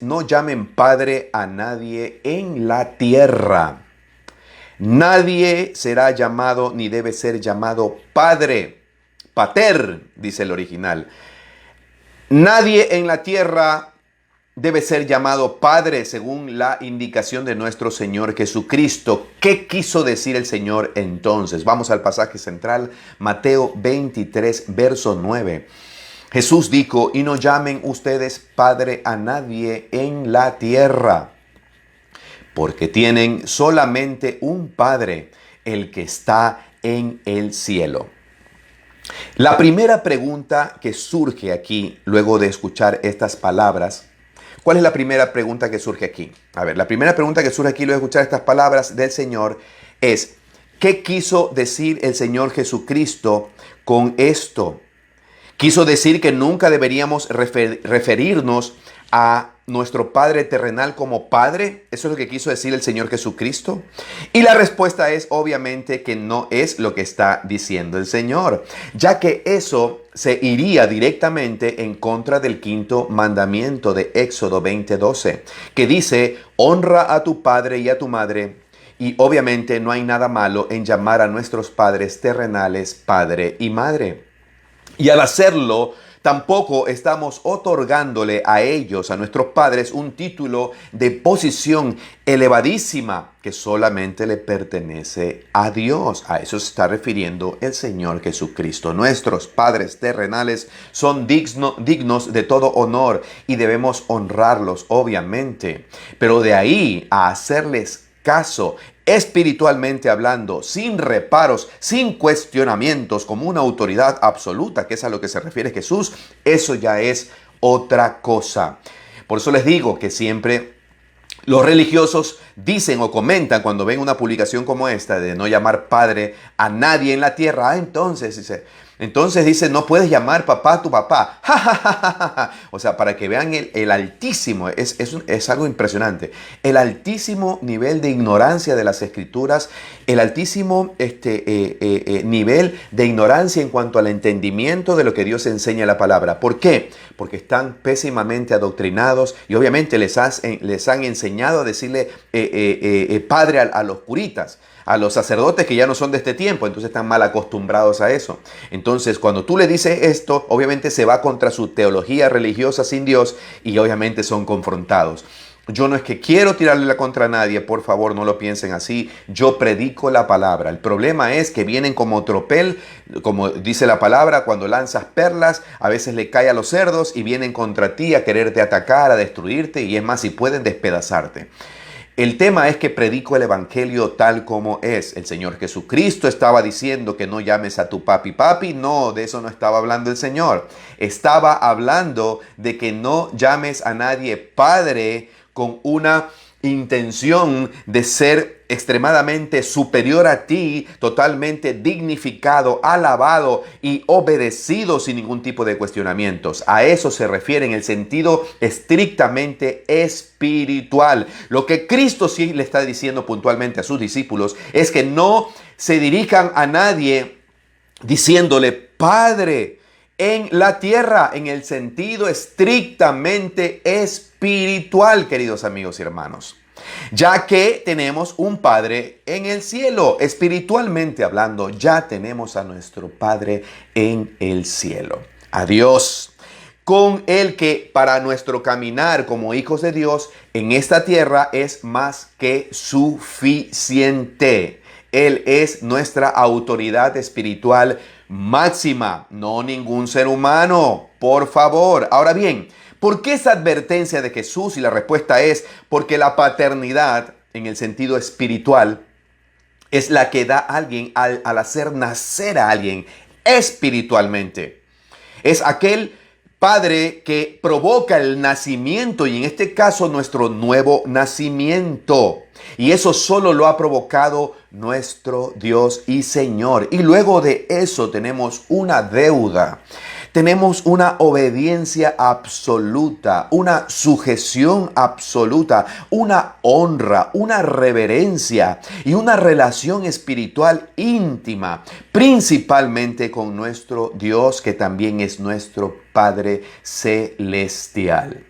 No llamen padre a nadie en la tierra. Nadie será llamado ni debe ser llamado padre. Pater, dice el original. Nadie en la tierra debe ser llamado padre según la indicación de nuestro Señor Jesucristo. ¿Qué quiso decir el Señor entonces? Vamos al pasaje central, Mateo 23, verso 9. Jesús dijo, y no llamen ustedes padre a nadie en la tierra, porque tienen solamente un Padre, el que está en el cielo. La primera pregunta que surge aquí, luego de escuchar estas palabras, ¿cuál es la primera pregunta que surge aquí? A ver, la primera pregunta que surge aquí, luego de escuchar estas palabras del Señor, es, ¿qué quiso decir el Señor Jesucristo con esto? Quiso decir que nunca deberíamos referirnos a nuestro Padre terrenal como Padre. Eso es lo que quiso decir el Señor Jesucristo. Y la respuesta es obviamente que no es lo que está diciendo el Señor, ya que eso se iría directamente en contra del quinto mandamiento de Éxodo 20:12, que dice, honra a tu padre y a tu madre. Y obviamente no hay nada malo en llamar a nuestros padres terrenales padre y madre. Y al hacerlo, tampoco estamos otorgándole a ellos, a nuestros padres, un título de posición elevadísima que solamente le pertenece a Dios. A eso se está refiriendo el Señor Jesucristo. Nuestros padres terrenales son dignos de todo honor y debemos honrarlos, obviamente. Pero de ahí a hacerles caso, espiritualmente hablando, sin reparos, sin cuestionamientos, como una autoridad absoluta, que es a lo que se refiere Jesús, eso ya es otra cosa. Por eso les digo que siempre los religiosos dicen o comentan cuando ven una publicación como esta de no llamar padre a nadie en la tierra. Entonces dice, no puedes llamar papá a tu papá. ¡Ja, ja, ja, ja, ja! O sea, para que vean el altísimo, es algo impresionante. El altísimo nivel de ignorancia de las escrituras, el altísimo nivel de ignorancia en cuanto al entendimiento de lo que Dios enseña en la palabra. ¿Por qué? Porque están pésimamente adoctrinados y obviamente les han enseñado a decirle padre a los puritas, a los sacerdotes que ya no son de este tiempo, entonces están mal acostumbrados a eso. Entonces, cuando tú le dices esto, obviamente se va contra su teología religiosa sin Dios y obviamente son confrontados. Yo no es que quiero tirarle la contra a nadie, por favor no lo piensen así, yo predico la palabra. El problema es que vienen como tropel, como dice la palabra, cuando lanzas perlas, a veces le cae a los cerdos y vienen contra ti a quererte atacar, a destruirte y es más, si pueden despedazarte. El tema es que predico el evangelio tal como es. El Señor Jesucristo estaba diciendo que no llames a tu papi. No, de eso no estaba hablando el Señor. Estaba hablando de que no llames a nadie padre con una intención de ser extremadamente superior a ti, totalmente dignificado, alabado y obedecido sin ningún tipo de cuestionamientos. A eso se refiere en el sentido estrictamente espiritual. Lo que Cristo sí le está diciendo puntualmente a sus discípulos es que no se dirijan a nadie diciéndole Padre en la tierra, en el sentido estrictamente espiritual, queridos amigos y hermanos. Ya que tenemos un Padre en el cielo, espiritualmente hablando, ya tenemos a nuestro Padre en el cielo, a Dios, con el que para nuestro caminar como hijos de Dios en esta tierra es más que suficiente. Él es nuestra autoridad espiritual máxima, no ningún ser humano, por favor. Ahora bien, ¿por qué esa advertencia de Jesús? Y la respuesta es porque la paternidad, en el sentido espiritual, es la que da a alguien al hacer nacer a alguien espiritualmente. Es aquel Padre que provoca el nacimiento y en este caso nuestro nuevo nacimiento. Y eso solo lo ha provocado nuestro Dios y Señor. Y luego de eso tenemos una deuda. Tenemos una obediencia absoluta, una sujeción absoluta, una honra, una reverencia y una relación espiritual íntima, principalmente con nuestro Dios, que también es nuestro Padre celestial.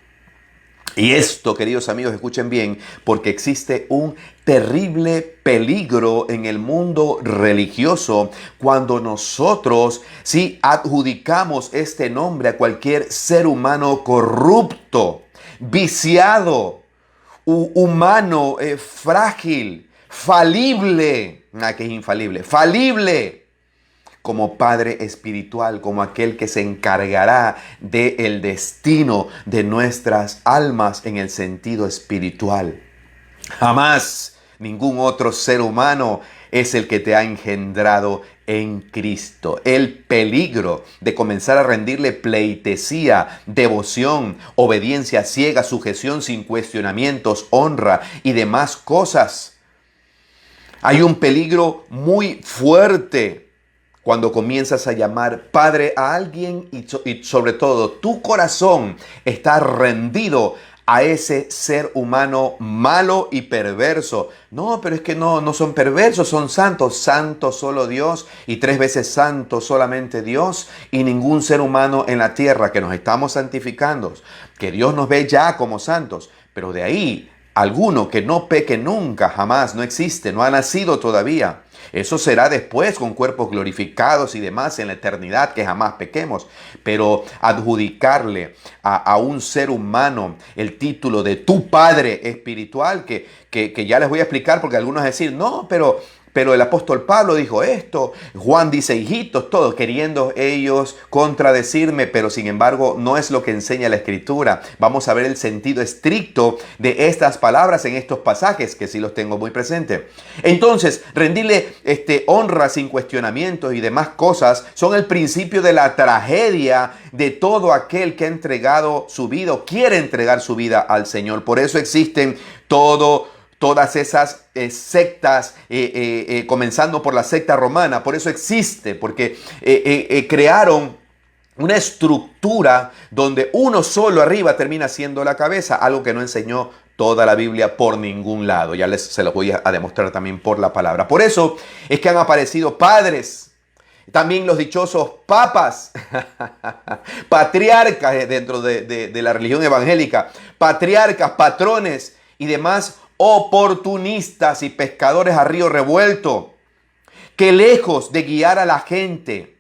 Y esto, queridos amigos, escuchen bien, porque existe un terrible peligro en el mundo religioso cuando nosotros sí adjudicamos este nombre a cualquier ser humano corrupto, viciado, humano, frágil, falible, que es infalible, falible, como Padre espiritual, como aquel que se encargará del destino de nuestras almas en el sentido espiritual. Jamás ningún otro ser humano es el que te ha engendrado en Cristo. El peligro de comenzar a rendirle pleitesía, devoción, obediencia ciega, sujeción sin cuestionamientos, honra y demás cosas. Hay un peligro muy fuerte cuando comienzas a llamar Padre a alguien y sobre todo tu corazón está rendido a ese ser humano malo y perverso. No, pero es que no son perversos, son santos. Santo solo Dios y 3 veces santo solamente Dios y ningún ser humano en la tierra, que nos estamos santificando, que Dios nos ve ya como santos. Pero de ahí, alguno que no peque nunca, jamás, no existe, no ha nacido todavía. Eso será después con cuerpos glorificados y demás en la eternidad, que jamás pequemos. Pero adjudicarle a un ser humano el título de tu Padre espiritual, que ya les voy a explicar, porque algunos van a decir, no, pero el apóstol Pablo dijo esto, Juan dice hijitos, todo, queriendo ellos contradecirme, pero sin embargo no es lo que enseña la Escritura. Vamos a ver el sentido estricto de estas palabras en estos pasajes, que sí los tengo muy presentes. Entonces, rendirle honra sin cuestionamientos y demás cosas son el principio de la tragedia de todo aquel que ha entregado su vida o quiere entregar su vida al Señor. Por eso existen todas esas sectas, comenzando por la secta romana. Por eso existe, porque crearon una estructura donde uno solo arriba termina siendo la cabeza, algo que no enseñó toda la Biblia por ningún lado. Ya se los voy a demostrar también por la palabra. Por eso es que han aparecido padres, también los dichosos papas, patriarcas dentro de la religión evangélica, patriarcas, patrones y demás oportunistas y pescadores a río revuelto, que lejos de guiar a la gente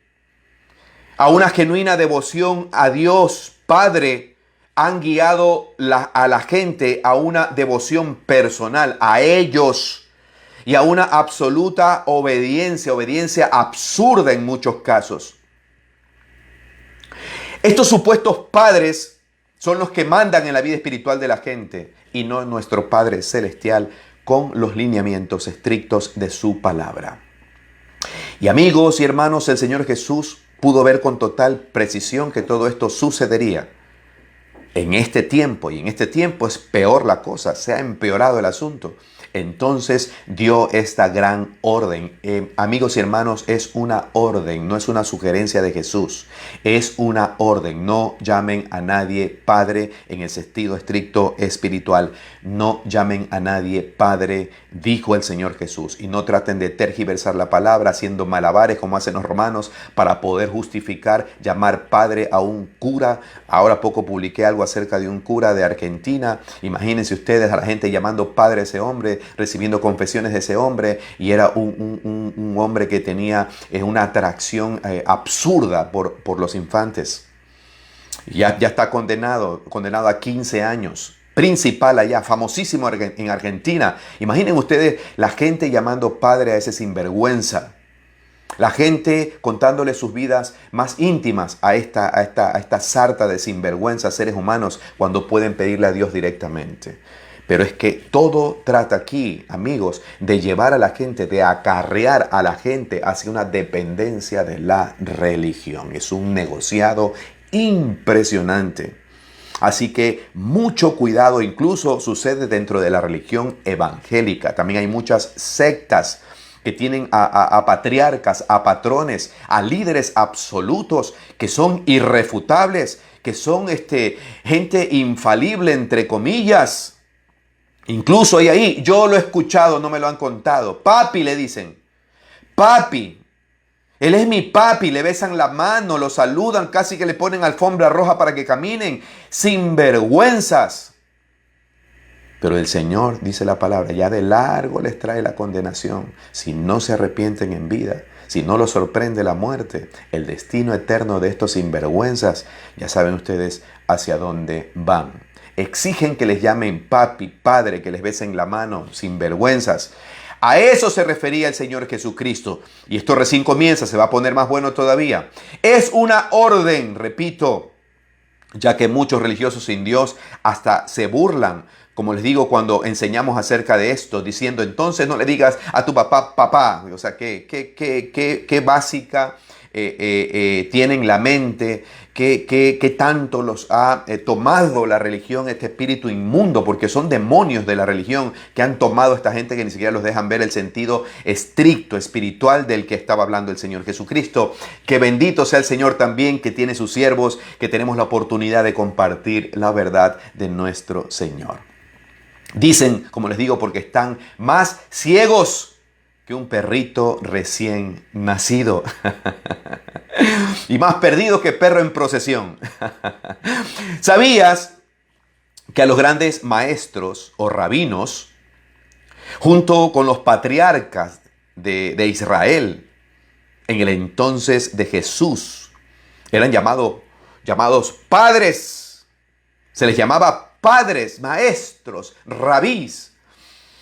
a una genuina devoción a Dios Padre, han guiado a la gente a una devoción personal, a ellos, y a una absoluta obediencia absurda en muchos casos. Estos supuestos padres son los que mandan en la vida espiritual de la gente y no nuestro Padre Celestial con los lineamientos estrictos de su palabra. Y amigos y hermanos, el Señor Jesús pudo ver con total precisión que todo esto sucedería en este tiempo, y en este tiempo es peor la cosa, se ha empeorado el asunto. Entonces dio esta gran orden. Amigos y hermanos, es una orden, no es una sugerencia de Jesús. Es una orden. No llamen a nadie Padre en el sentido estricto espiritual. No llamen a nadie Padre, dijo el Señor Jesús. Y no traten de tergiversar la palabra haciendo malabares como hacen los romanos para poder justificar llamar Padre a un cura. Ahora poco publiqué algo acerca de un cura de Argentina. Imagínense ustedes a la gente llamando Padre a ese hombre, recibiendo confesiones de ese hombre, y era un hombre que tenía una atracción absurda por los infantes. Ya está condenado a 15 años. Principal allá, famosísimo en Argentina. Imaginen ustedes la gente llamando Padre a ese sinvergüenza. La gente contándole sus vidas más íntimas a esta sarta de sinvergüenza, seres humanos, cuando pueden pedirle a Dios directamente. Pero es que todo trata aquí, amigos, de llevar a la gente, de acarrear a la gente hacia una dependencia de la religión. Es un negociado impresionante. Así que mucho cuidado, incluso sucede dentro de la religión evangélica. También hay muchas sectas que tienen a patriarcas, a patrones, a líderes absolutos que son irrefutables, que son gente infalible, entre comillas. Incluso hay ahí, yo lo he escuchado, no me lo han contado. Papi, le dicen. Papi. Él es mi papi. Le besan la mano, lo saludan, casi que le ponen alfombra roja para que caminen. Sinvergüenzas. Pero el Señor, dice la palabra, ya de largo les trae la condenación si no se arrepienten en vida. Si no los sorprende la muerte, el destino eterno de estos sinvergüenzas, ya saben ustedes hacia dónde van. Exigen que les llamen papi, padre, que les besen la mano, sinvergüenzas. A eso se refería el Señor Jesucristo. Y esto recién comienza, se va a poner más bueno todavía. Es una orden, repito, ya que muchos religiosos sin Dios hasta se burlan. Como les digo, cuando enseñamos acerca de esto, diciendo, entonces no le digas a tu papá, papá. O sea, qué básica tienen la mente, qué tanto los ha tomado la religión, este espíritu inmundo, porque son demonios de la religión que han tomado a esta gente que ni siquiera los dejan ver el sentido estricto, espiritual del que estaba hablando el Señor Jesucristo. Que bendito sea el Señor también, que tiene sus siervos, que tenemos la oportunidad de compartir la verdad de nuestro Señor. Dicen, como les digo, porque están más ciegos que un perrito recién nacido. Y más perdidos que perro en procesión. ¿Sabías que a los grandes maestros o rabinos, junto con los patriarcas de Israel, en el entonces de Jesús, eran llamados padres? Se les llamaba padres, maestros, rabís.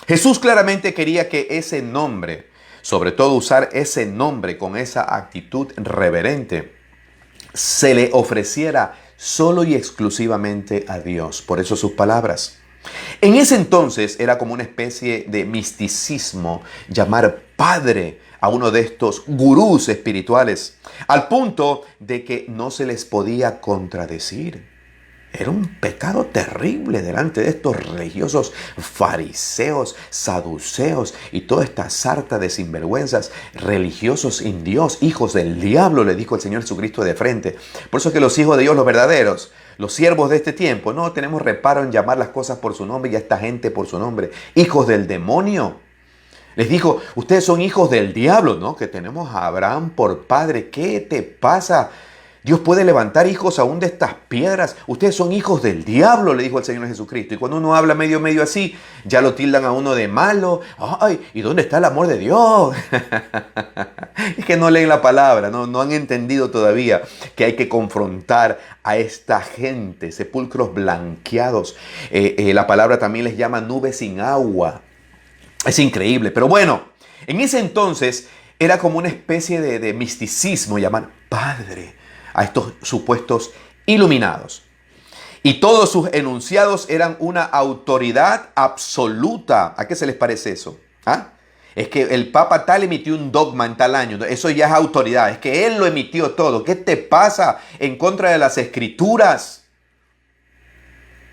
Jesús claramente quería que ese nombre, sobre todo usar ese nombre con esa actitud reverente, se le ofreciera solo y exclusivamente a Dios. Por eso sus palabras. En ese entonces era como una especie de misticismo llamar padre a uno de estos gurús espirituales, al punto de que no se les podía contradecir. Era un pecado terrible delante de estos religiosos fariseos, saduceos y toda esta sarta de sinvergüenzas religiosos sin Dios, hijos del diablo, le dijo el Señor Jesucristo de frente. Por eso es que los hijos de Dios, los verdaderos, los siervos de este tiempo, no tenemos reparo en llamar las cosas por su nombre y a esta gente por su nombre. Hijos del demonio. Les dijo, ustedes son hijos del diablo, ¿no? Que tenemos a Abraham por padre. ¿Qué te pasa? Dios puede levantar hijos aún de estas piedras. Ustedes son hijos del diablo, le dijo el Señor Jesucristo. Y cuando uno habla medio así, ya lo tildan a uno de malo. Ay, ¿y dónde está el amor de Dios? Es que no leen la palabra, no han entendido todavía que hay que confrontar a esta gente, sepulcros blanqueados. La palabra también les llama nubes sin agua. Es increíble, pero bueno, en ese entonces era como una especie de misticismo llamar Padre a estos supuestos iluminados. Y todos sus enunciados eran una autoridad absoluta. ¿A qué se les parece eso? ¿Ah? Es que el Papa tal emitió un dogma en tal año. Eso ya es autoridad. Es que él lo emitió todo. ¿Qué te pasa en contra de las escrituras?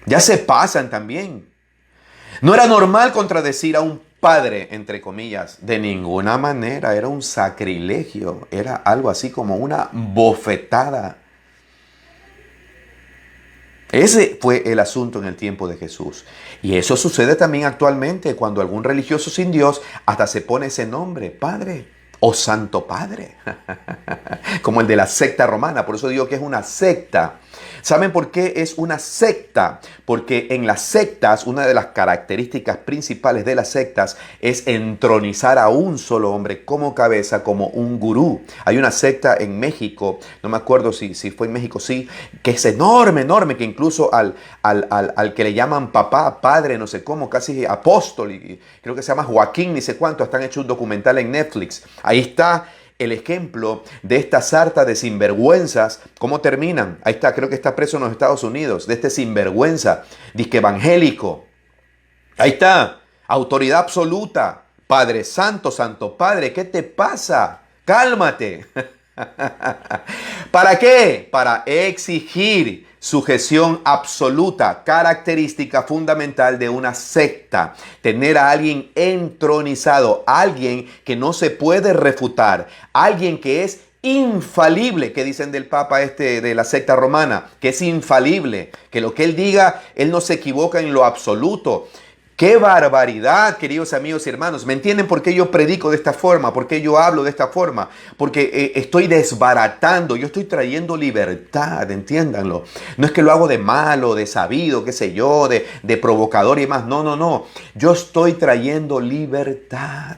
Ya se pasan también. No era normal contradecir a un padre, entre comillas, de ninguna manera. Era un sacrilegio, era algo así como una bofetada. Ese fue el asunto en el tiempo de Jesús. Y eso sucede también actualmente cuando algún religioso sin Dios hasta se pone ese nombre, Padre o Santo Padre, como el de la secta romana. Por eso digo que es una secta. ¿Saben por qué es una secta? Porque en las sectas, una de las características principales de las sectas es entronizar a un solo hombre como cabeza, como un gurú. Hay una secta en México, no me acuerdo si fue en México, sí, que es enorme, que incluso al que le llaman papá, padre, no sé cómo, casi apóstol, y creo que se llama Joaquín, ni sé cuánto, hasta han hecho un documental en Netflix. Ahí está el ejemplo de esta sarta de sinvergüenzas. ¿Cómo terminan? Ahí está, creo que está preso en los Estados Unidos, de este sinvergüenza, disque evangélico. Ahí está, autoridad absoluta, Padre Santo, Santo Padre, ¿qué te pasa? Cálmate. ¿Para qué? Para exigir sujeción absoluta, característica fundamental de una secta. Tener a alguien entronizado, alguien que no se puede refutar, alguien que es infalible, que dicen del Papa de la secta romana, que es infalible, que lo que él diga, él no se equivoca en lo absoluto. ¡Qué barbaridad, queridos amigos y hermanos! ¿Me entienden por qué yo predico de esta forma? ¿Por qué yo hablo de esta forma? Porque estoy desbaratando, yo estoy trayendo libertad, entiéndanlo. No es que lo hago de malo, de sabido, qué sé yo, de provocador y demás. No, no, no. Yo estoy trayendo libertad.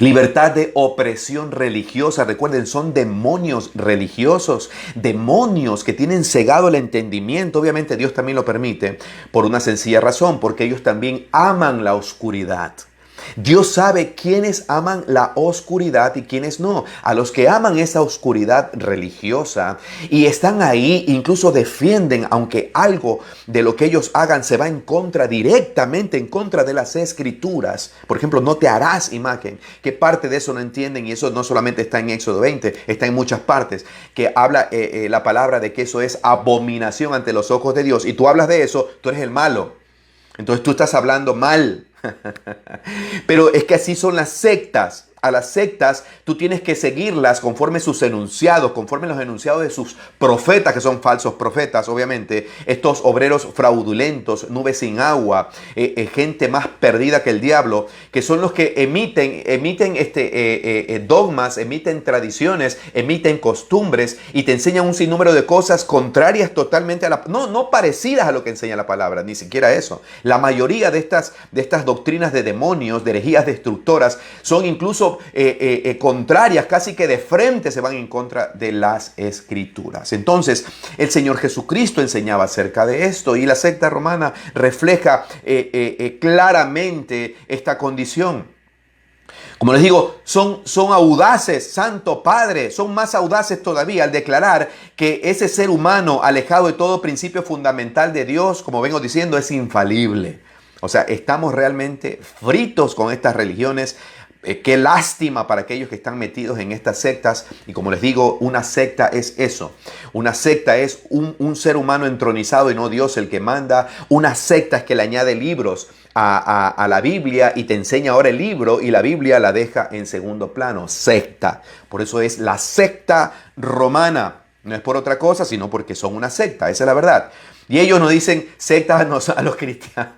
Libertad de opresión religiosa. Recuerden, son demonios religiosos, demonios que tienen cegado el entendimiento. Obviamente Dios también lo permite por una sencilla razón, porque ellos también aman la oscuridad. Dios sabe quiénes aman la oscuridad y quiénes no. A los que aman esa oscuridad religiosa y están ahí, incluso defienden, aunque algo de lo que ellos hagan se va en contra, directamente en contra de las escrituras. Por ejemplo, no te harás imagen. ¿Qué parte de eso no entienden? Y eso no solamente está en Éxodo 20, está en muchas partes, que habla la palabra de que eso es abominación ante los ojos de Dios. Y tú hablas de eso, tú eres el malo. Entonces tú estás hablando mal. Pero es que así son las sectas. A las sectas tú tienes que seguirlas conforme sus enunciados, conforme los enunciados de sus profetas, que son falsos profetas, obviamente. Estos obreros fraudulentos, nubes sin agua, gente más perdida que el diablo, que son los que emiten dogmas, emiten tradiciones, emiten costumbres y te enseñan un sinnúmero de cosas contrarias totalmente a no parecidas a lo que enseña la palabra, ni siquiera eso. La mayoría de estas doctrinas de demonios, de herejías destructoras, son incluso contrarias, casi que de frente se van en contra de las escrituras. Entonces, el Señor Jesucristo enseñaba acerca de esto y la secta romana refleja claramente esta condición. Como les digo, son audaces, Santo Padre, son más audaces todavía al declarar que ese ser humano alejado de todo principio fundamental de Dios, como vengo diciendo, es infalible. O sea, estamos realmente fritos con estas religiones. Qué lástima para aquellos que están metidos en estas sectas. Y como les digo, una secta es eso. Una secta es un ser humano entronizado y no Dios el que manda. Una secta es que le añade libros a la Biblia y te enseña ahora el libro y la Biblia la deja en segundo plano. Secta. Por eso es la secta romana. No es por otra cosa, sino porque son una secta. Esa es la verdad. Y ellos nos dicen sectas a los cristianos.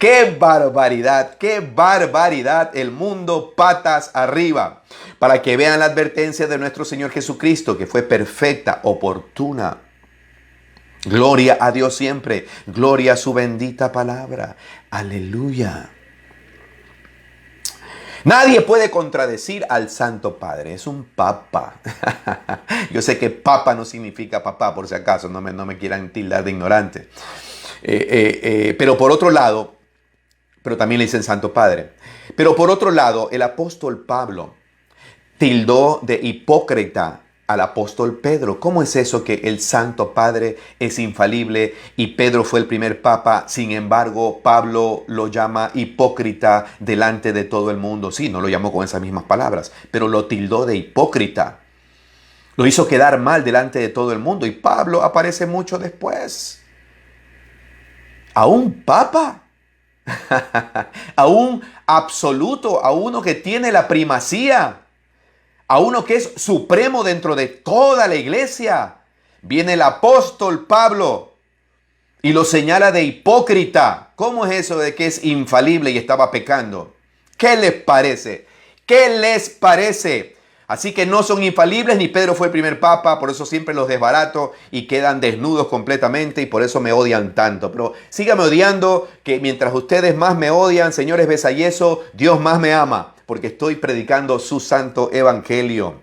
¡Qué barbaridad! ¡Qué barbaridad! El mundo patas arriba. Para que vean la advertencia de nuestro Señor Jesucristo, que fue perfecta, oportuna. Gloria a Dios siempre. Gloria a su bendita palabra. Aleluya. Nadie puede contradecir al Santo Padre. Es un papa. Yo sé que papa no significa papá, por si acaso. No me quieran tildar de ignorante. Pero por otro lado, pero también le dicen Santo Padre. Pero por otro lado, el apóstol Pablo tildó de hipócrita al apóstol Pedro. ¿Cómo es eso que el Santo Padre es infalible y Pedro fue el primer papa? Sin embargo, Pablo lo llama hipócrita delante de todo el mundo. Sí, no lo llamó con esas mismas palabras, pero lo tildó de hipócrita. Lo hizo quedar mal delante de todo el mundo. Y Pablo aparece mucho después. ¿A un papa? ¿A un absoluto? ¿A uno que tiene la primacía? A uno que es supremo dentro de toda la iglesia? Viene el apóstol Pablo y lo señala de hipócrita. ¿Cómo es eso de que es infalible y estaba pecando? ¿Qué les parece? ¿Qué les parece? Así que no son infalibles, ni Pedro fue el primer papa, por eso siempre los desbarato y quedan desnudos completamente y por eso me odian tanto. Pero síganme odiando, que mientras ustedes más me odian, señores besayeso, Dios más me ama, porque estoy predicando su santo evangelio.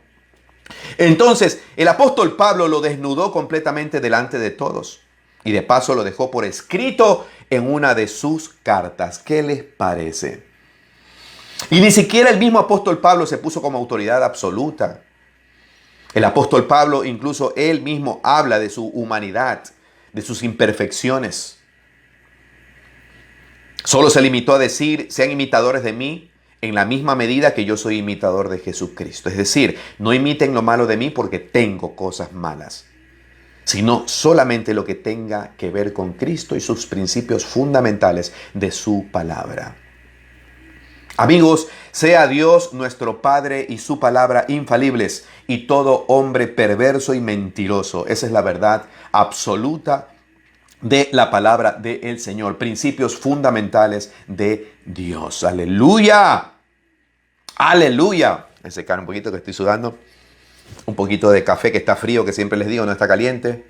Entonces, el apóstol Pablo lo desnudó completamente delante de todos y de paso lo dejó por escrito en una de sus cartas. ¿Qué les parece? Y ni siquiera el mismo apóstol Pablo se puso como autoridad absoluta. El apóstol Pablo, incluso él mismo habla de su humanidad, de sus imperfecciones. Solo se limitó a decir, sean imitadores de mí en la misma medida que yo soy imitador de Jesucristo. Es decir, no imiten lo malo de mí porque tengo cosas malas, sino solamente lo que tenga que ver con Cristo y sus principios fundamentales de su palabra. Amigos, sea Dios nuestro Padre y su palabra infalibles y todo hombre perverso y mentiroso. Esa es la verdad absoluta de la palabra del Señor, principios fundamentales de Dios. Aleluya, aleluya. Me secar un poquito que estoy sudando, un poquito de café que está frío, que siempre les digo, no está caliente.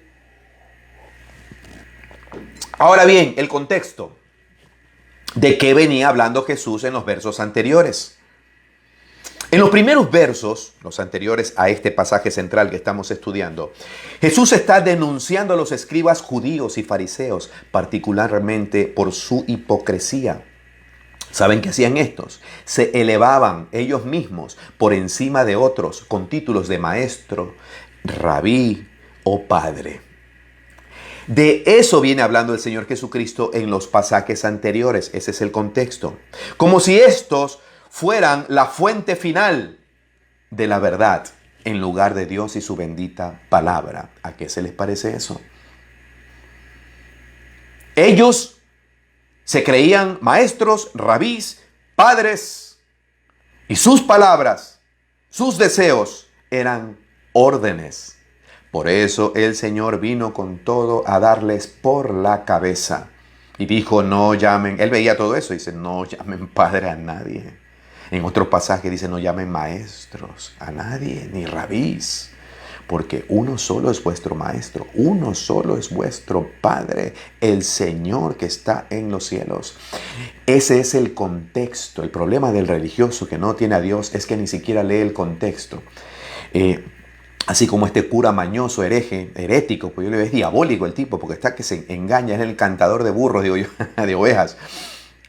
Ahora bien, el contexto. ¿De qué venía hablando Jesús en los versos anteriores? En los primeros versos, los anteriores a este pasaje central que estamos estudiando, Jesús está denunciando a los escribas judíos y fariseos, particularmente por su hipocresía. ¿Saben qué hacían estos? Se elevaban ellos mismos por encima de otros con títulos de maestro, rabí o padre. De eso viene hablando el Señor Jesucristo en los pasajes anteriores. Ese es el contexto. Como si estos fueran la fuente final de la verdad en lugar de Dios y su bendita palabra. ¿A qué se les parece eso? Ellos se creían maestros, rabís, padres, y sus palabras, sus deseos eran órdenes. Por eso el Señor vino con todo a darles por la cabeza. Y dijo, no llamen, él veía todo eso, dice, no llamen padre a nadie. En otro pasaje dice, no llamen maestros a nadie, ni rabís. Porque uno solo es vuestro maestro, uno solo es vuestro Padre, el Señor que está en los cielos. Ese es el contexto. El problema del religioso que no tiene a Dios es que ni siquiera lee el contexto. Así como este cura mañoso, hereje, herético, pues yo le digo, es diabólico el tipo, porque está que se engaña, es el encantador de burros, digo yo, de ovejas.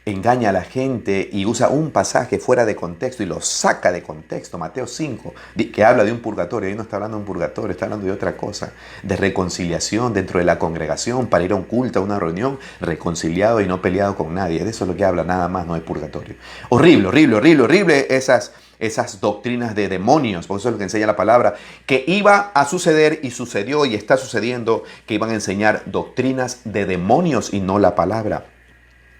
Engaña a la gente y usa un pasaje fuera de contexto y lo saca de contexto. Mateo 5, que habla de un purgatorio. Ahí no está hablando de un purgatorio, está hablando de otra cosa. De reconciliación dentro de la congregación, para ir a un culto, a una reunión, reconciliado y no peleado con nadie. De eso es lo que habla, nada más, no hay purgatorio. Horrible, horrible, horrible, horrible esas doctrinas de demonios, por eso es lo que enseña la palabra, que iba a suceder y sucedió y está sucediendo, que iban a enseñar doctrinas de demonios y no la palabra.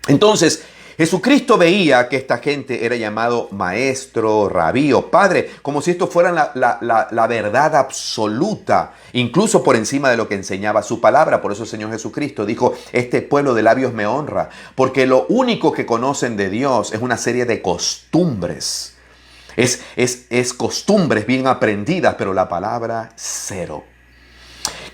Entonces, Jesucristo veía que esta gente era llamado maestro, rabí o padre, como si esto fuera la verdad absoluta, incluso por encima de lo que enseñaba su palabra. Por eso el Señor Jesucristo dijo, este pueblo de labios me honra, porque lo único que conocen de Dios es una serie de costumbres. Es costumbres bien aprendidas, pero la palabra cero.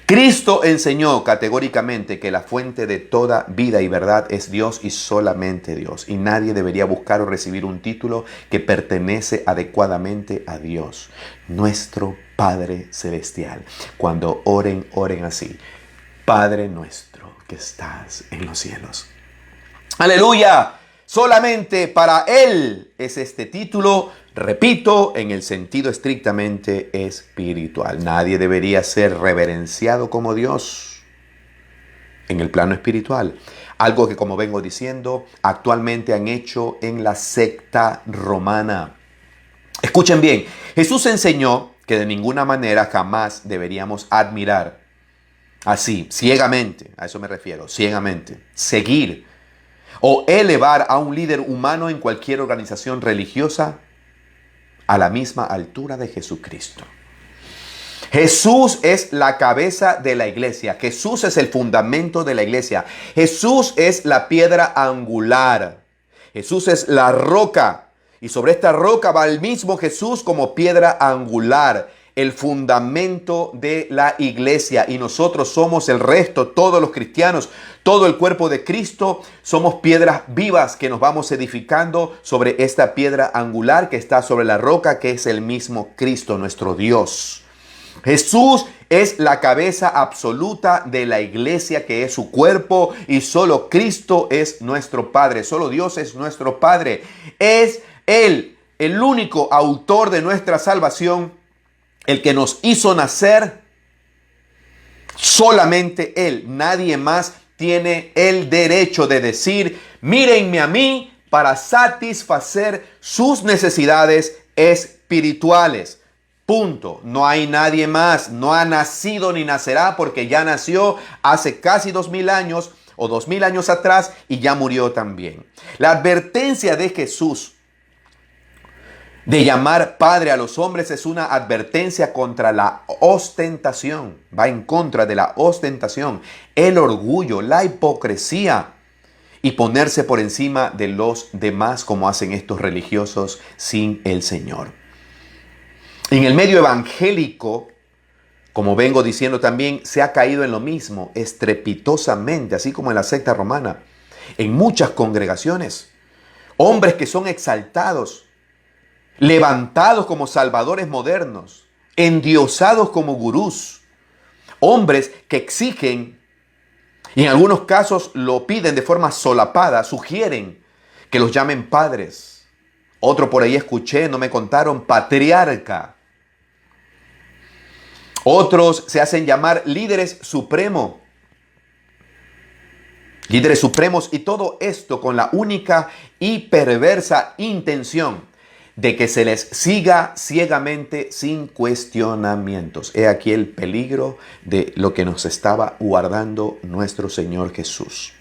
Cristo enseñó categóricamente que la fuente de toda vida y verdad es Dios y solamente Dios. Y nadie debería buscar o recibir un título que pertenece adecuadamente a Dios, nuestro Padre Celestial. Cuando oren, oren así. Padre nuestro que estás en los cielos. ¡Aleluya! Solamente para Él es este título, repito, en el sentido estrictamente espiritual. Nadie debería ser reverenciado como Dios en el plano espiritual. Algo que, como vengo diciendo, actualmente han hecho en la secta romana. Escuchen bien, Jesús enseñó que de ninguna manera jamás deberíamos admirar así, ciegamente, a eso me refiero, ciegamente, seguir o elevar a un líder humano en cualquier organización religiosa a la misma altura de Jesucristo. Jesús es la cabeza de la iglesia. Jesús es el fundamento de la iglesia. Jesús es la piedra angular. Jesús es la roca. Y sobre esta roca va el mismo Jesús como piedra angular, el fundamento de la iglesia. Y nosotros somos el resto, todos los cristianos, todo el cuerpo de Cristo, somos piedras vivas que nos vamos edificando sobre esta piedra angular que está sobre la roca, que es el mismo Cristo, nuestro Dios. Jesús es la cabeza absoluta de la iglesia, que es su cuerpo, y solo Cristo es nuestro Padre. Solo Dios es nuestro Padre. Es Él, el único autor de nuestra salvación, el que nos hizo nacer. Solamente Él, nadie más tiene el derecho de decir, mírenme a mí, para satisfacer sus necesidades espirituales. Punto. No hay nadie más. No ha nacido ni nacerá, porque ya nació hace casi 2000 años o 2000 años atrás y ya murió también. La advertencia de Jesús de llamar padre a los hombres es una advertencia contra la ostentación. Va en contra de la ostentación, el orgullo, la hipocresía y ponerse por encima de los demás como hacen estos religiosos sin el Señor. En el medio evangélico, como vengo diciendo también, se ha caído en lo mismo estrepitosamente, así como en la secta romana, en muchas congregaciones. Hombres que son exaltados, levantados como salvadores modernos, endiosados como gurús, hombres que exigen, y en algunos casos lo piden de forma solapada, sugieren que los llamen padres. Otro por ahí escuché, no me contaron, patriarca. Otros se hacen llamar líderes supremos. Líderes supremos, y todo esto con la única y perversa intención de que se les siga ciegamente sin cuestionamientos. He aquí el peligro de lo que nos estaba guardando nuestro Señor Jesús.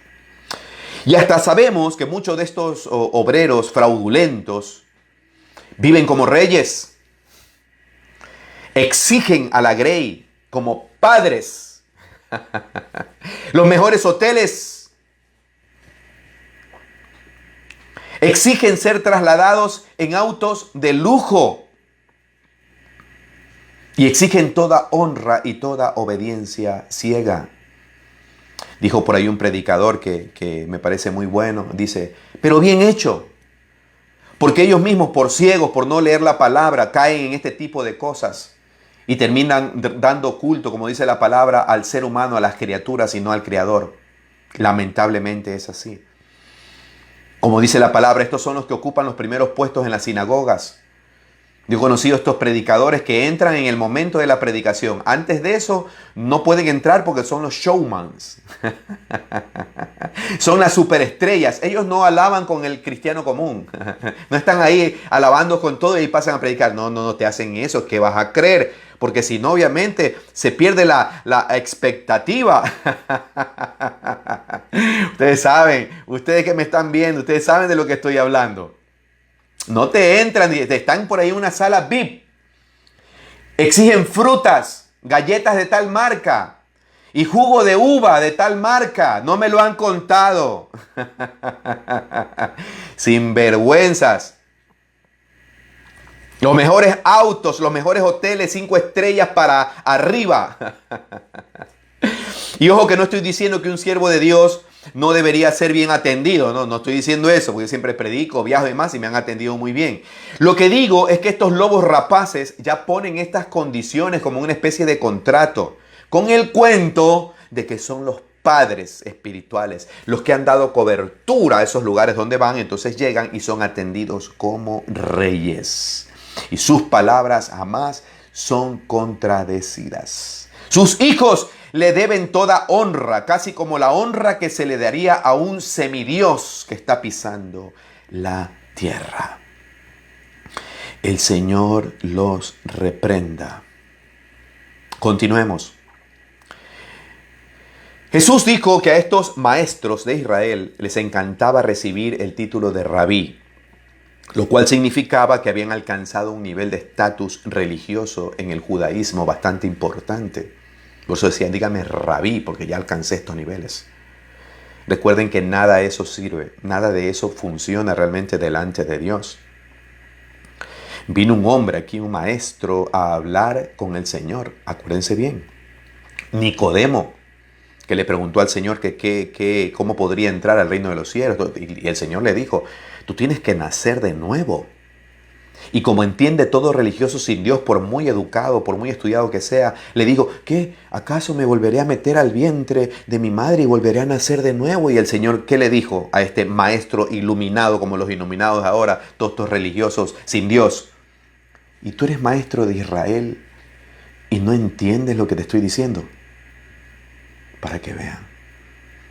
Y hasta sabemos que muchos de estos obreros fraudulentos viven como reyes, exigen a la Grey como padres, los mejores hoteles, exigen ser trasladados en autos de lujo y exigen toda honra y toda obediencia ciega. Dijo por ahí un predicador que me parece muy bueno, dice, pero bien hecho, porque ellos mismos por ciegos, por no leer la palabra, caen en este tipo de cosas y terminan dando culto, como dice la palabra, al ser humano, a las criaturas y no al Creador. Lamentablemente es así. Como dice la palabra, estos son los que ocupan los primeros puestos en las sinagogas. Yo he conocido estos predicadores que entran en el momento de la predicación. Antes de eso no pueden entrar porque son los showmans. Son las superestrellas. Ellos no alaban con el cristiano común. No están ahí alabando con todo y pasan a predicar. No te hacen eso. ¿Qué vas a creer? Porque si no, obviamente, se pierde la expectativa. Ustedes saben, ustedes que me están viendo, ustedes saben de lo que estoy hablando. No te entran, están por ahí en una sala VIP. Exigen frutas, galletas de tal marca y jugo de uva de tal marca. No me lo han contado. Sinvergüenzas. Los mejores autos, los mejores hoteles, 5 estrellas para arriba. Y ojo que no estoy diciendo que un siervo de Dios no debería ser bien atendido. No estoy diciendo eso, porque yo siempre predico, viajo y demás y me han atendido muy bien. Lo que digo es que estos lobos rapaces ya ponen estas condiciones como una especie de contrato, con el cuento de que son los padres espirituales, los que han dado cobertura a esos lugares donde van, entonces llegan y son atendidos como reyes. Y sus palabras jamás son contradecidas. Sus hijos le deben toda honra, casi como la honra que se le daría a un semidios que está pisando la tierra. El Señor los reprenda. Continuemos. Jesús dijo que a estos maestros de Israel les encantaba recibir el título de rabí, lo cual significaba que habían alcanzado un nivel de estatus religioso en el judaísmo bastante importante. Por eso decían, dígame rabí, porque ya alcancé estos niveles. Recuerden que nada de eso sirve, nada de eso funciona realmente delante de Dios. Vino un hombre aquí, un maestro, a hablar con el Señor. Acuérdense bien. Nicodemo, que le preguntó al Señor que cómo podría entrar al reino de los cielos. Y el Señor le dijo, tú tienes que nacer de nuevo. Y como entiende todo religioso sin Dios, por muy educado, por muy estudiado que sea, le digo, ¿qué? ¿Acaso me volveré a meter al vientre de mi madre y volveré a nacer de nuevo? Y el Señor, ¿qué le dijo a este maestro iluminado, como los iluminados ahora, todos estos religiosos sin Dios? ¿Y tú eres maestro de Israel y no entiendes lo que te estoy diciendo? Para que vean,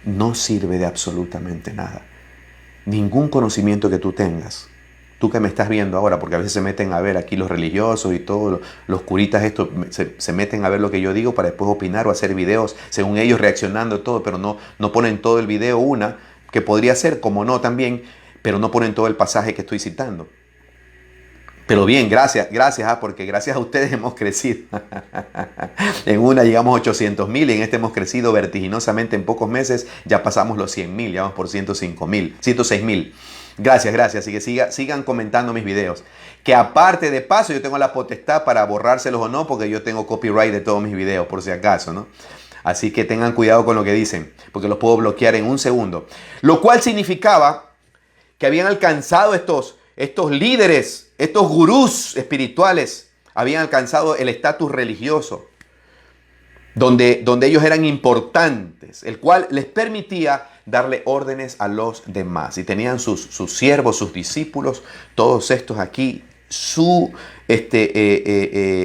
no sirve de absolutamente nada. Ningún conocimiento que tú tengas, tú que me estás viendo ahora, porque a veces se meten a ver aquí los religiosos y todos los curitas estos, se meten a ver lo que yo digo para después opinar o hacer videos según ellos reaccionando todo, pero no ponen todo el video que podría ser, como no también, pero no ponen todo el pasaje que estoy citando. Pero bien, gracias, porque gracias a ustedes hemos crecido. En una llegamos a 800,000 y en este hemos crecido vertiginosamente en pocos meses. Ya pasamos los 100,000, ya vamos por 105,000, 106,000. Gracias. Así que sigan comentando mis videos. Que aparte de paso, yo tengo la potestad para borrárselos o no, porque yo tengo copyright de todos mis videos, por si acaso, ¿no? Así que tengan cuidado con lo que dicen, porque los puedo bloquear en un segundo. Lo cual significaba que habían alcanzado estos líderes, estos gurús espirituales, habían alcanzado el estatus religioso, donde ellos eran importantes, el cual les permitía darle órdenes a los demás. Y tenían sus siervos, sus discípulos, todos estos aquí,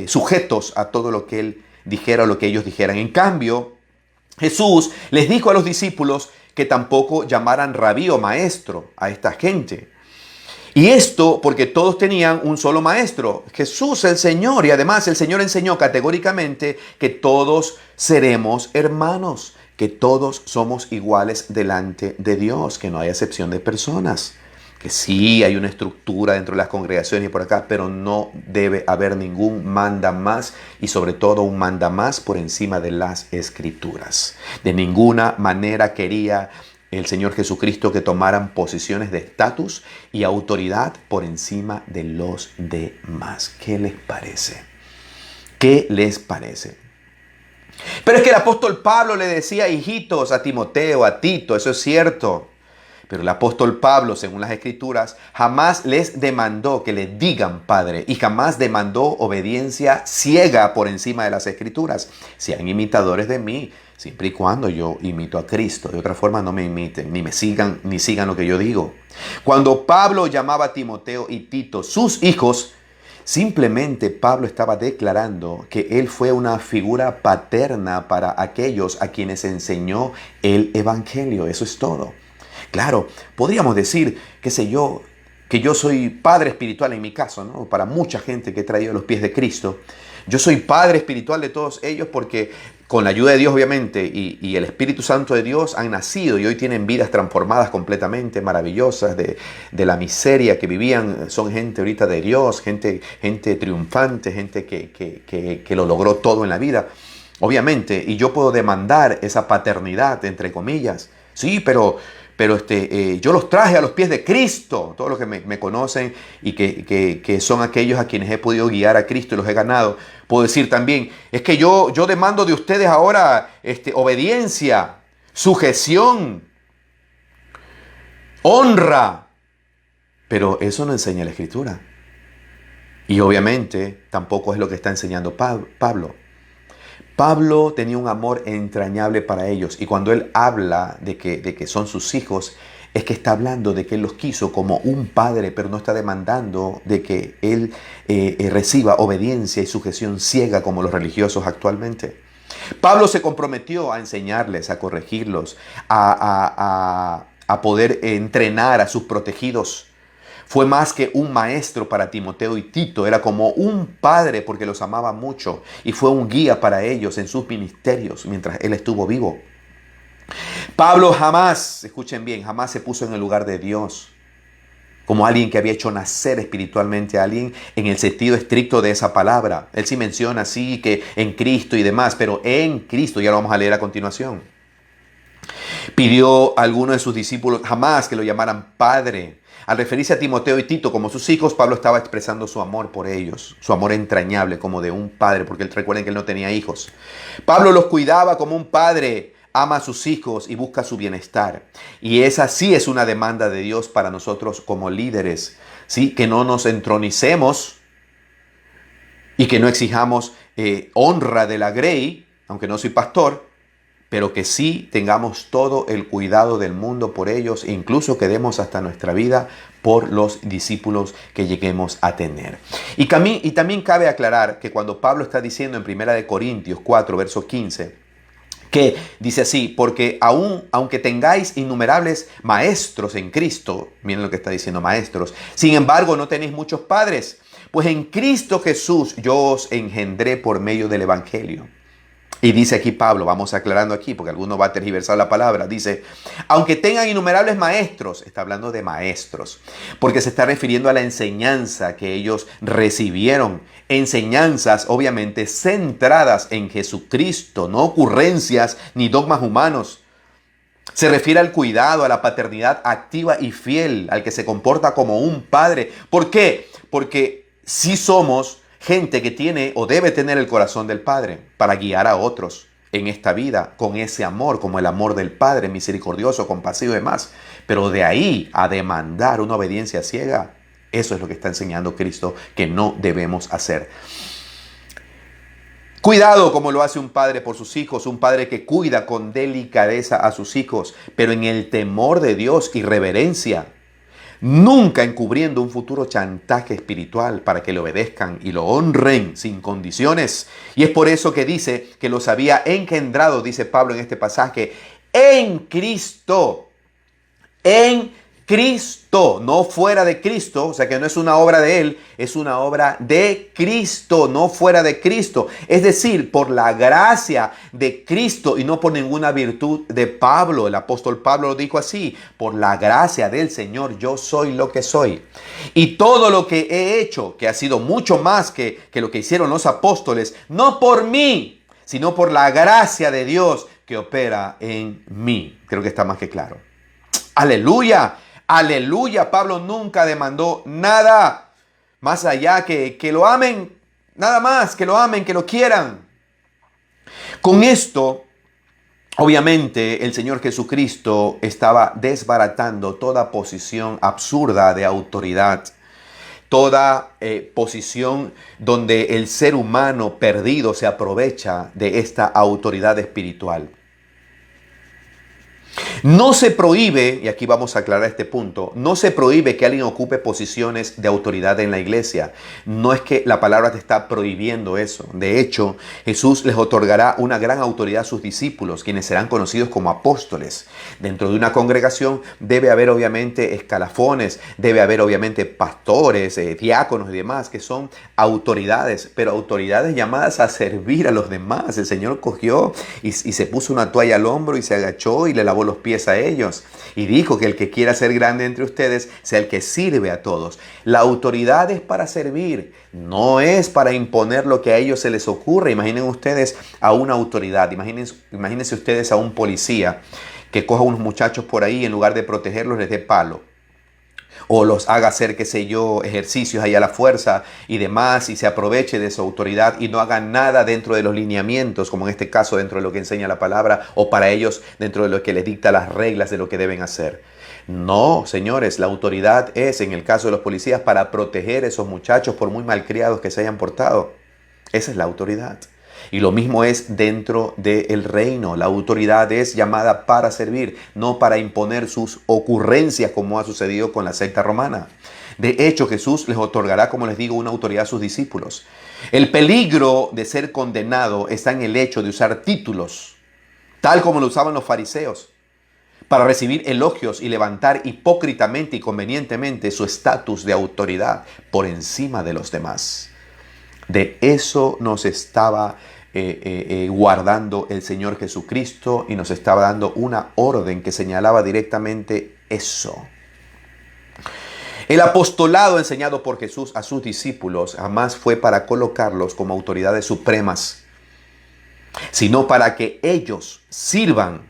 sujetos a todo lo que él dijera o lo que ellos dijeran. En cambio, Jesús les dijo a los discípulos que tampoco llamaran rabí o maestro a esta gente. Y esto porque todos tenían un solo maestro, Jesús el Señor. Y además el Señor enseñó categóricamente que todos seremos hermanos, que todos somos iguales delante de Dios, que no hay excepción de personas. Que sí hay una estructura dentro de las congregaciones y por acá, pero no debe haber ningún manda más y sobre todo un manda más por encima de las Escrituras. De ninguna manera quería el Señor Jesucristo que tomaran posiciones de estatus y autoridad por encima de los demás. ¿Qué les parece? ¿Qué les parece? Pero es que el apóstol Pablo le decía hijitos a Timoteo, a Tito, eso es cierto. Pero el apóstol Pablo, según las Escrituras, jamás les demandó que le digan Padre y jamás demandó obediencia ciega por encima de las Escrituras. Sean imitadores de mí, siempre y cuando yo imito a Cristo. De otra forma no me imiten, ni sigan lo que yo digo. Cuando Pablo llamaba a Timoteo y Tito sus hijos, simplemente Pablo estaba declarando que él fue una figura paterna para aquellos a quienes enseñó el Evangelio. Eso es todo. Claro, podríamos decir, qué sé yo, que yo soy padre espiritual en mi caso, ¿no? Para mucha gente que he traído a los pies de Cristo. Yo soy padre espiritual de todos ellos porque con la ayuda de Dios, obviamente, y el Espíritu Santo de Dios han nacido y hoy tienen vidas transformadas completamente, maravillosas, de la miseria que vivían. Son gente ahorita de Dios, gente triunfante, gente que lo logró todo en la vida, obviamente. Y yo puedo demandar esa paternidad, entre comillas. Sí, pero yo los traje a los pies de Cristo. Todos los que me conocen y que son aquellos a quienes he podido guiar a Cristo y los he ganado. Puedo decir también, es que yo demando de ustedes ahora obediencia, sujeción, honra. Pero eso no enseña la Escritura. Y obviamente tampoco es lo que está enseñando Pablo. Pablo tenía un amor entrañable para ellos y cuando él habla de que son sus hijos, es que está hablando de que él los quiso como un padre, pero no está demandando de que él reciba obediencia y sujeción ciega como los religiosos actualmente. Pablo se comprometió a enseñarles, a corregirlos, a poder entrenar a sus protegidos. Fue más que un maestro para Timoteo y Tito, era como un padre porque los amaba mucho y fue un guía para ellos en sus ministerios mientras él estuvo vivo. Pablo jamás, escuchen bien, jamás se puso en el lugar de Dios como alguien que había hecho nacer espiritualmente a alguien en el sentido estricto de esa palabra. Él sí menciona así que en Cristo y demás, pero en Cristo, ya lo vamos a leer a continuación. Pidió a alguno de sus discípulos jamás que lo llamaran padre. Al referirse a Timoteo y Tito como sus hijos, Pablo estaba expresando su amor por ellos, su amor entrañable como de un padre, porque recuerden que él no tenía hijos. Pablo los cuidaba como un padre ama a sus hijos y busca su bienestar. Y esa sí es una demanda de Dios para nosotros como líderes, ¿sí? Que no nos entronicemos y que no exijamos honra de la grey, aunque no soy pastor, pero que sí tengamos todo el cuidado del mundo por ellos e incluso que demos hasta nuestra vida por los discípulos que lleguemos a tener. Y también cabe aclarar que cuando Pablo está diciendo en 1 Corintios 4, verso 15, que dice así, porque aunque tengáis innumerables maestros en Cristo, miren lo que está diciendo maestros, sin embargo no tenéis muchos padres, pues en Cristo Jesús yo os engendré por medio del Evangelio. Y dice aquí Pablo, vamos aclarando aquí, porque alguno va a tergiversar la palabra, dice, aunque tengan innumerables maestros, está hablando de maestros, porque se está refiriendo a la enseñanza que ellos recibieron, enseñanzas obviamente centradas en Jesucristo, no ocurrencias ni dogmas humanos. Se refiere al cuidado, a la paternidad activa y fiel, al que se comporta como un padre. ¿Por qué? Porque si somos gente que tiene o debe tener el corazón del Padre para guiar a otros en esta vida con ese amor, como el amor del Padre, misericordioso, compasivo y demás. Pero de ahí a demandar una obediencia ciega, eso es lo que está enseñando Cristo que no debemos hacer. Cuidado como lo hace un padre por sus hijos, un padre que cuida con delicadeza a sus hijos, pero en el temor de Dios y reverencia. Nunca encubriendo un futuro chantaje espiritual para que le obedezcan y lo honren sin condiciones. Y es por eso que dice que los había engendrado, dice Pablo en este pasaje, en Cristo. En Cristo, no fuera de Cristo, o sea que no es una obra de Él, es una obra de Cristo, no fuera de Cristo. Es decir, por la gracia de Cristo y no por ninguna virtud de Pablo. El apóstol Pablo lo dijo así, por la gracia del Señor yo soy lo que soy. Y todo lo que he hecho, que ha sido mucho más que lo que hicieron los apóstoles, no por mí, sino por la gracia de Dios que opera en mí. Creo que está más que claro. Aleluya. Aleluya, Pablo nunca demandó nada más allá que lo amen, nada más, que lo amen, que lo quieran. Con esto, obviamente, el Señor Jesucristo estaba desbaratando toda posición absurda de autoridad, toda posición donde el ser humano perdido se aprovecha de esta autoridad espiritual. No se prohíbe, y aquí vamos a aclarar este punto, no se prohíbe que alguien ocupe posiciones de autoridad en la iglesia. No es que la palabra te está prohibiendo eso. De hecho, Jesús les otorgará una gran autoridad a sus discípulos, quienes serán conocidos como apóstoles. Dentro de una congregación debe haber obviamente escalafones, debe haber obviamente pastores, diáconos y demás, que son autoridades, pero autoridades llamadas a servir a los demás. El Señor cogió y se puso una toalla al hombro y se agachó y le lavó los pies a ellos y dijo que el que quiera ser grande entre ustedes sea el que sirve a todos. La autoridad es para servir, no es para imponer lo que a ellos se les ocurre. Imaginen ustedes a una autoridad, imagínense ustedes a un policía que coja a unos muchachos por ahí, en lugar de protegerlos les dé palo, o los haga hacer, qué sé yo, ejercicios ahí a la fuerza y demás, y se aproveche de su autoridad y no haga nada dentro de los lineamientos, como en este caso dentro de lo que enseña la palabra, o para ellos dentro de lo que les dicta las reglas de lo que deben hacer. No, señores, la autoridad es, en el caso de los policías, para proteger a esos muchachos por muy malcriados que se hayan portado. Esa es la autoridad. Y lo mismo es dentro del reino. La autoridad es llamada para servir, no para imponer sus ocurrencias, como ha sucedido con la secta romana. De hecho, Jesús les otorgará, como les digo, una autoridad a sus discípulos. El peligro de ser condenado está en el hecho de usar títulos, tal como lo usaban los fariseos, para recibir elogios y levantar hipócritamente y convenientemente su estatus de autoridad por encima de los demás. De eso nos estaba guardando el Señor Jesucristo, y nos estaba dando una orden que señalaba directamente eso. El apostolado enseñado por Jesús a sus discípulos jamás fue para colocarlos como autoridades supremas, sino para que ellos sirvan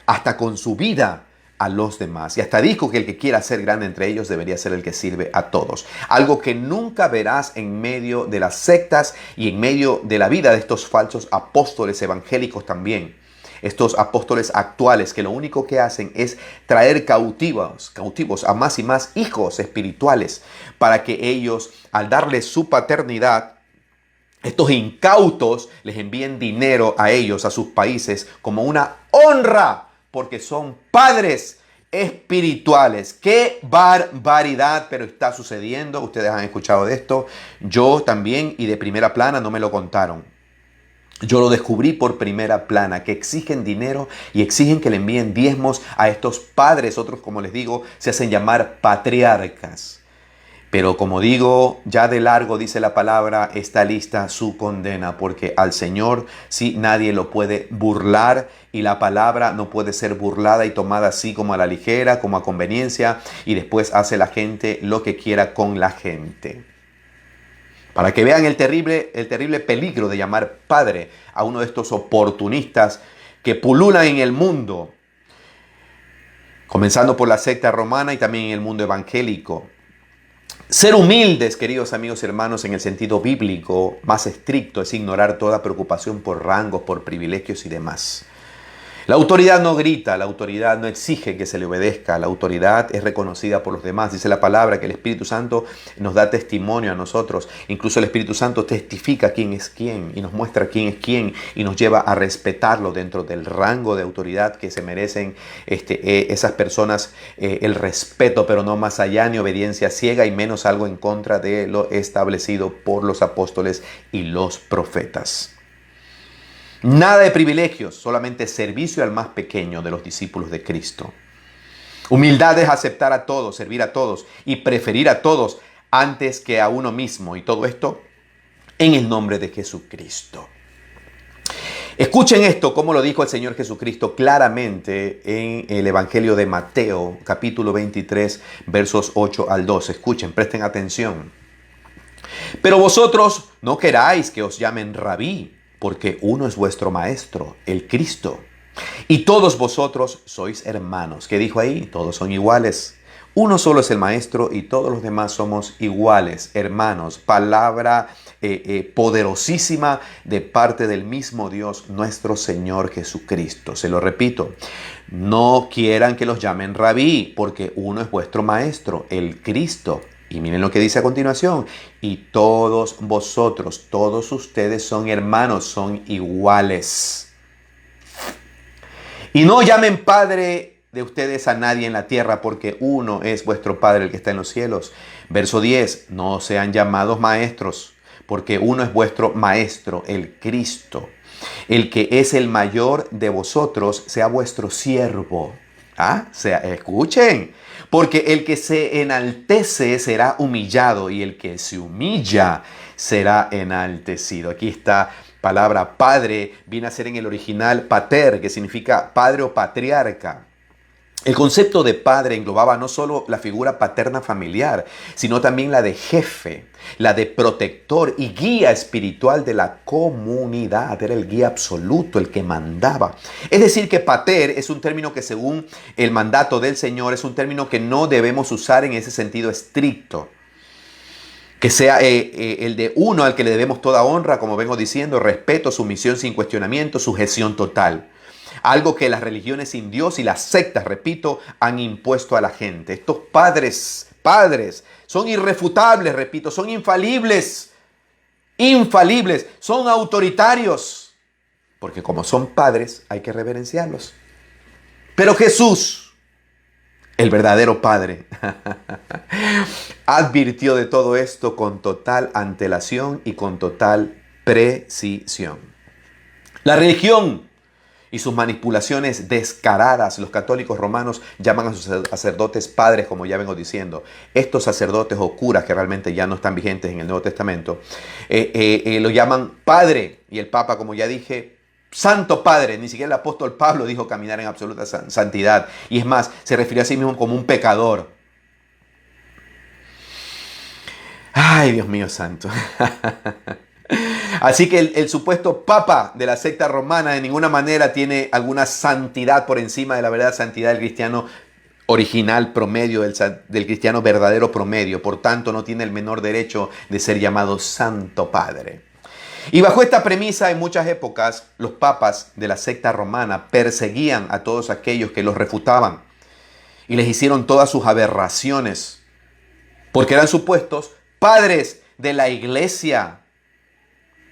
hasta con su vida a los demás. Y hasta dijo que el que quiera ser grande entre ellos debería ser el que sirve a todos. Algo que nunca verás en medio de las sectas y en medio de la vida de estos falsos apóstoles evangélicos también. Estos apóstoles actuales que lo único que hacen es traer cautivos a más y más hijos espirituales, para que ellos, al darles su paternidad, estos incautos les envíen dinero a ellos, a sus países, como una honra, porque son padres espirituales. ¡Qué barbaridad! Pero está sucediendo. Ustedes han escuchado de esto. Yo también, y de primera plana, no me lo contaron. Yo lo descubrí por primera plana, que exigen dinero y exigen que le envíen diezmos a estos padres. Otros, como les digo, se hacen llamar patriarcas. Pero como digo, ya de largo dice la palabra, está lista su condena, porque al Señor sí nadie lo puede burlar y la palabra no puede ser burlada y tomada así como a la ligera, como a conveniencia, y después hace la gente lo que quiera con la gente. Para que vean el terrible peligro de llamar padre a uno de estos oportunistas que pululan en el mundo, comenzando por la secta romana y también en el mundo evangélico. Ser humildes, queridos amigos y hermanos, en el sentido bíblico más estricto, es ignorar toda preocupación por rangos, por privilegios y demás. La autoridad no grita, la autoridad no exige que se le obedezca, la autoridad es reconocida por los demás. Dice la palabra que el Espíritu Santo nos da testimonio a nosotros. Incluso el Espíritu Santo testifica quién es quién y nos muestra quién es quién y nos lleva a respetarlo dentro del rango de autoridad que se merecen esas personas, el respeto, pero no más allá ni obediencia ciega y menos algo en contra de lo establecido por los apóstoles y los profetas. Nada de privilegios, solamente servicio al más pequeño de los discípulos de Cristo. Humildad es aceptar a todos, servir a todos y preferir a todos antes que a uno mismo. Y todo esto en el nombre de Jesucristo. Escuchen esto, como lo dijo el Señor Jesucristo claramente en el Evangelio de Mateo, capítulo 23, versos 8 al 12. Escuchen, presten atención. Pero vosotros no queráis que os llamen rabí, porque uno es vuestro maestro, el Cristo. Y todos vosotros sois hermanos. ¿Qué dijo ahí? Todos son iguales. Uno solo es el maestro y todos los demás somos iguales, hermanos. Palabra poderosísima de parte del mismo Dios, nuestro Señor Jesucristo. Se lo repito, no quieran que los llamen rabí, porque uno es vuestro maestro, el Cristo. Y miren lo que dice a continuación. Y todos vosotros, todos ustedes son hermanos, son iguales. Y no llamen Padre de ustedes a nadie en la tierra, porque uno es vuestro Padre, el que está en los cielos. Verso 10. No sean llamados maestros, porque uno es vuestro Maestro, el Cristo. El que es el mayor de vosotros sea vuestro siervo. Escuchen. Porque el que se enaltece será humillado y el que se humilla será enaltecido. Aquí está palabra padre, viene a ser en el original pater, que significa padre o patriarca. El concepto de padre englobaba no solo la figura paterna familiar, sino también la de jefe, la de protector y guía espiritual de la comunidad. Era el guía absoluto, el que mandaba. Es decir, que pater es un término que según el mandato del Señor es un término que no debemos usar en ese sentido estricto. Que sea el de uno al que le debemos toda honra, como vengo diciendo, respeto, sumisión sin cuestionamiento, sujeción total. Algo que las religiones sin Dios y las sectas, repito, han impuesto a la gente. Estos padres, son irrefutables, repito, son infalibles, son autoritarios. Porque como son padres, hay que reverenciarlos. Pero Jesús, el verdadero Padre, advirtió de todo esto con total antelación y con total precisión. La religión y sus manipulaciones descaradas, los católicos romanos llaman a sus sacerdotes padres, como ya vengo diciendo. Estos sacerdotes o curas, que realmente ya no están vigentes en el Nuevo Testamento, lo llaman padre. Y el Papa, como ya dije, Santo Padre. Ni siquiera el apóstol Pablo dijo caminar en absoluta santidad. Y es más, se refirió a sí mismo como un pecador. Ay, Dios mío santo. Así que el supuesto papa de la secta romana de ninguna manera tiene alguna santidad por encima de la verdadera santidad del cristiano original promedio, del cristiano verdadero promedio. Por tanto, no tiene el menor derecho de ser llamado Santo Padre. Y bajo esta premisa, en muchas épocas, los papas de la secta romana perseguían a todos aquellos que los refutaban y les hicieron todas sus aberraciones, porque eran supuestos padres de la iglesia,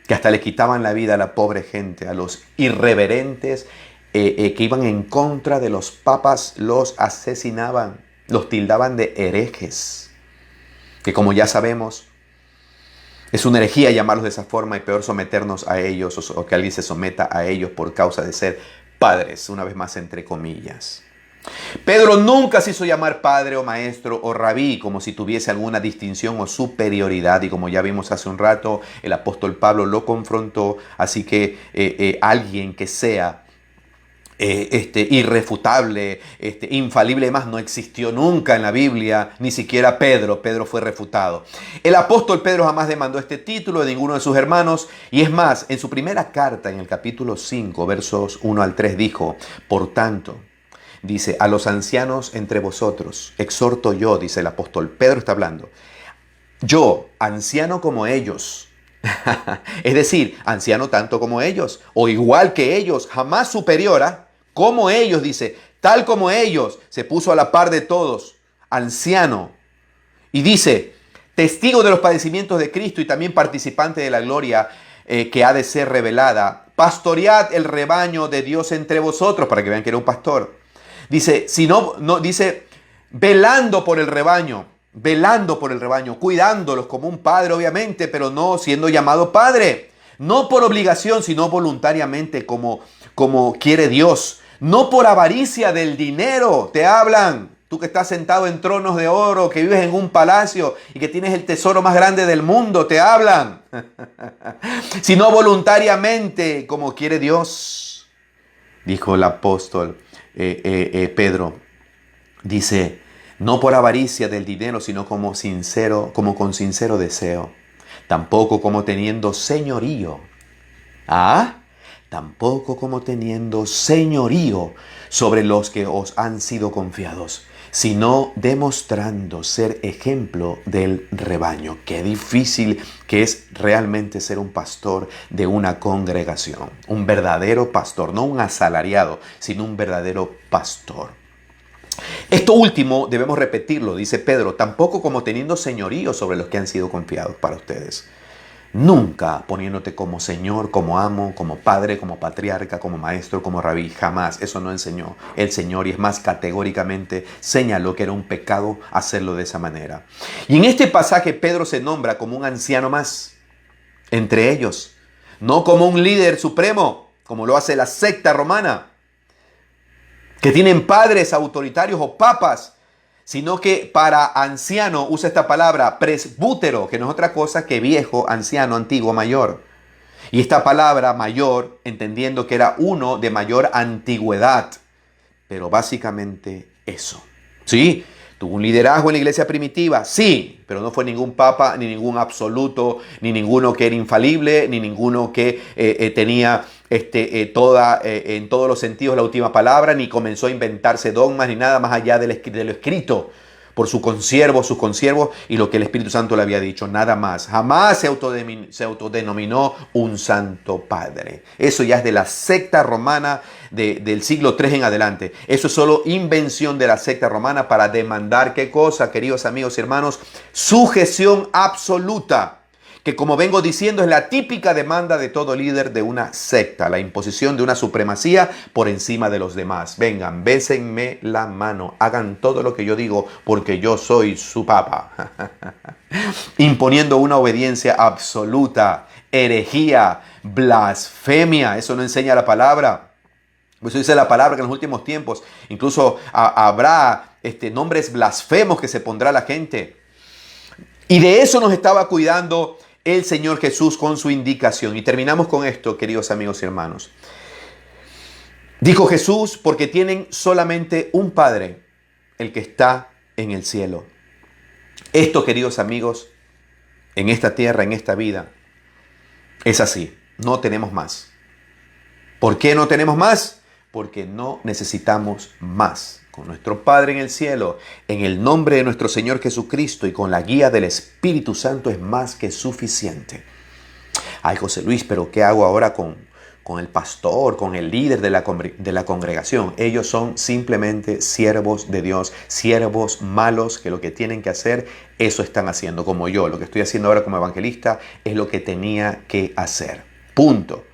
que hasta le quitaban la vida a la pobre gente, a los irreverentes que iban en contra de los papas, los asesinaban, los tildaban de herejes, que como ya sabemos, es una herejía llamarlos de esa forma y peor someternos a ellos o que alguien se someta a ellos por causa de ser padres, una vez más entre comillas. Pedro nunca se hizo llamar padre o maestro o rabí como si tuviese alguna distinción o superioridad. Y como ya vimos hace un rato, el apóstol Pablo lo confrontó. Así que alguien que sea irrefutable, infalible, más no existió nunca en la Biblia, ni siquiera Pedro. Pedro fue refutado. El apóstol Pedro jamás demandó este título de ninguno de sus hermanos, y es más, en su primera carta, en el capítulo 5, versos 1 al 3, dijo: por tanto, dice, a los ancianos entre vosotros, exhorto yo, dice el apóstol Pedro, está hablando, yo, anciano como ellos, es decir, anciano tanto como ellos, o igual que ellos, jamás superior a, como ellos, dice, tal como ellos, se puso a la par de todos, anciano. Y dice, testigo de los padecimientos de Cristo y también participante de la gloria que ha de ser revelada. Pastoread el rebaño de Dios entre vosotros, para que vean que era un pastor. Dice, dice, velando por el rebaño, cuidándolos como un padre, obviamente, pero no siendo llamado padre. No por obligación, sino voluntariamente, como quiere Dios. No por avaricia del dinero, te hablan. Tú que estás sentado en tronos de oro, que vives en un palacio y que tienes el tesoro más grande del mundo, te hablan. Sino voluntariamente, como quiere Dios. Dijo el apóstol Pedro. Dice, no por avaricia del dinero, sino como con sincero deseo. Tampoco como teniendo señorío. Tampoco como teniendo señorío sobre los que os han sido confiados, sino demostrando ser ejemplo del rebaño. Qué difícil que es realmente ser un pastor de una congregación. Un verdadero pastor, no un asalariado, sino un verdadero pastor. Esto último debemos repetirlo, dice Pedro, tampoco como teniendo señorío sobre los que han sido confiados para ustedes. Nunca poniéndote como señor, como amo, como padre, como patriarca, como maestro, como rabí. Jamás. Eso no enseñó el Señor, y es más, categóricamente señaló que era un pecado hacerlo de esa manera. Y en este pasaje Pedro se nombra como un anciano más entre ellos, no como un líder supremo, como lo hace la secta romana, que tienen padres autoritarios o papas, sino que para anciano usa esta palabra presbútero, que no es otra cosa que viejo, anciano, antiguo, mayor. Y esta palabra mayor, entendiendo que era uno de mayor antigüedad, pero básicamente eso. ¿Sí? ¿Tuvo un liderazgo en la iglesia primitiva? Sí, pero no fue ningún papa, ni ningún absoluto, ni ninguno que era infalible, ni ninguno que tenía en todos los sentidos la última palabra, ni comenzó a inventarse dogmas, ni nada más allá de lo escrito por sus consiervos y lo que el Espíritu Santo le había dicho, nada más. Jamás se autodenominó un santo padre. Eso ya es de la secta romana del siglo III en adelante. Eso es solo invención de la secta romana para demandar, ¿qué cosa, queridos amigos y hermanos? Sujeción absoluta, que como vengo diciendo es la típica demanda de todo líder de una secta, la imposición de una supremacía por encima de los demás. Vengan, bésenme la mano, hagan todo lo que yo digo porque yo soy su papa. Imponiendo una obediencia absoluta, herejía, blasfemia, eso no enseña la palabra. Eso dice la palabra que en los últimos tiempos incluso habrá nombres blasfemos que se pondrá la gente. Y de eso nos estaba cuidando el Señor Jesús con su indicación. Y terminamos con esto, queridos amigos y hermanos. Dijo Jesús, porque tienen solamente un Padre, el que está en el cielo. Esto, queridos amigos, en esta tierra, en esta vida, es así. No tenemos más. ¿Por qué no tenemos más? Porque no necesitamos más. Con nuestro Padre en el cielo, en el nombre de nuestro Señor Jesucristo y con la guía del Espíritu Santo es más que suficiente. Ay, José Luis, pero ¿qué hago ahora con el pastor, con el líder de la congregación? Ellos son simplemente siervos de Dios, siervos malos que lo que tienen que hacer, eso están haciendo. Como yo, lo que estoy haciendo ahora como evangelista es lo que tenía que hacer. Punto.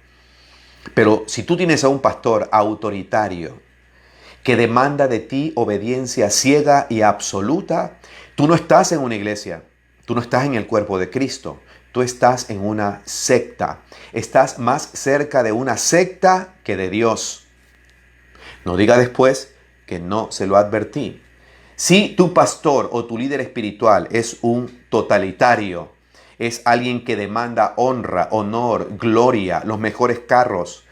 Pero si tú tienes a un pastor autoritario, que demanda de ti obediencia ciega y absoluta, tú no estás en una iglesia, tú no estás en el cuerpo de Cristo, tú estás en una secta. Estás más cerca de una secta que de Dios. No diga después que no se lo advertí. Si tu pastor o tu líder espiritual es un totalitario, es alguien que demanda honra, honor, gloria, los mejores carros,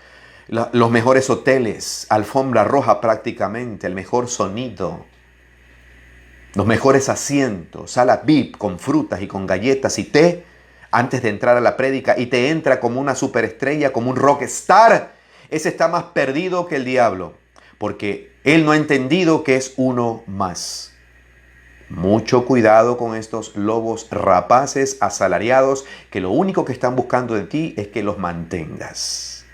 los mejores hoteles, alfombra roja prácticamente, el mejor sonido, los mejores asientos, sala VIP con frutas y con galletas y té antes de entrar a la prédica, y te entra como una superestrella, como un rockstar, ese está más perdido que el diablo, porque él no ha entendido que es uno más. Mucho cuidado con estos lobos rapaces asalariados que lo único que están buscando de ti es que los mantengas.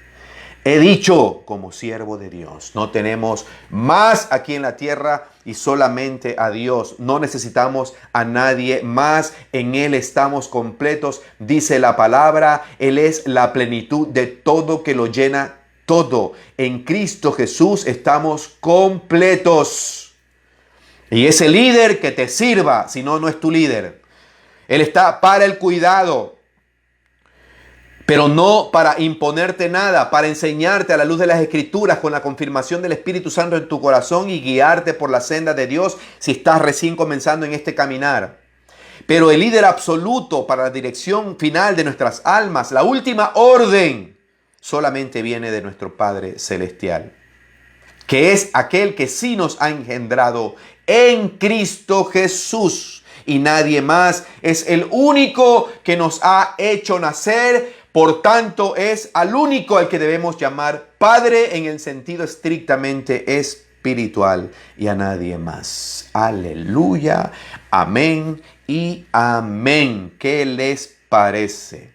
He dicho como siervo de Dios, no tenemos más aquí en la tierra y solamente a Dios. No necesitamos a nadie más, en Él estamos completos. Dice la palabra, Él es la plenitud de todo, que lo llena todo. En Cristo Jesús estamos completos. Y ese líder que te sirva, si no, no es tu líder. Él está para el cuidado, pero no para imponerte nada, para enseñarte a la luz de las Escrituras con la confirmación del Espíritu Santo en tu corazón y guiarte por la senda de Dios si estás recién comenzando en este caminar. Pero el líder absoluto para la dirección final de nuestras almas, la última orden, solamente viene de nuestro Padre Celestial, que es aquel que sí nos ha engendrado en Cristo Jesús. Y nadie más, es el único que nos ha hecho nacer. Por tanto, es al único al que debemos llamar Padre en el sentido estrictamente espiritual, y a nadie más. Aleluya, amén y amén. ¿Qué les parece?